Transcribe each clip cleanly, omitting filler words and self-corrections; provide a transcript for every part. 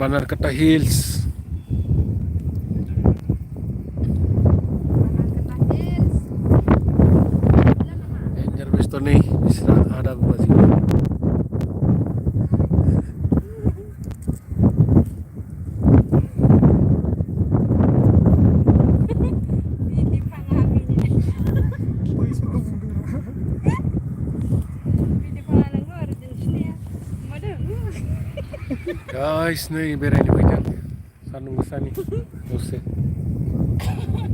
Banarkata Hills. Enjar besto nih bisa ada gua sih. Guys, nih berenang faikan. Sanung gosa nih. Gosa.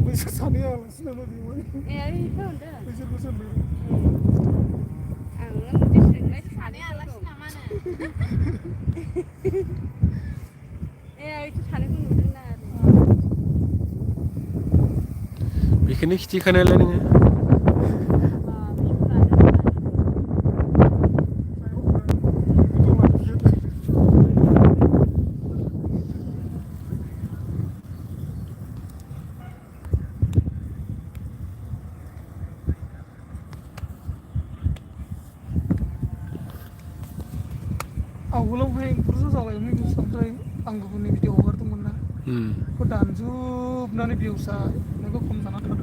Bisa sana ya, sana di mana? Ya itu udah. Bisa ber. Angan disengnya sana alasnya mana? Ya itu sana pun udah nari. Bikin nih cikan lain nih. Awalnya yang proses awalnya ini sampai anggap ini video hardungin na. Kau danjub nani biasa, nego kom sana ada.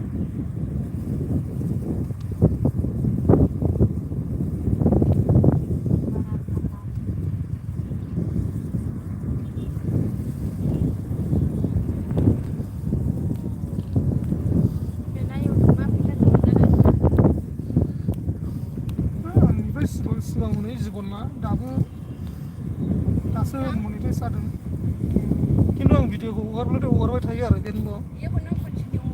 Sudah mulai jebol na, dasu monetize ada. Kini orang video ko hard belum hard baik thayar, kan lo. Iya benar continue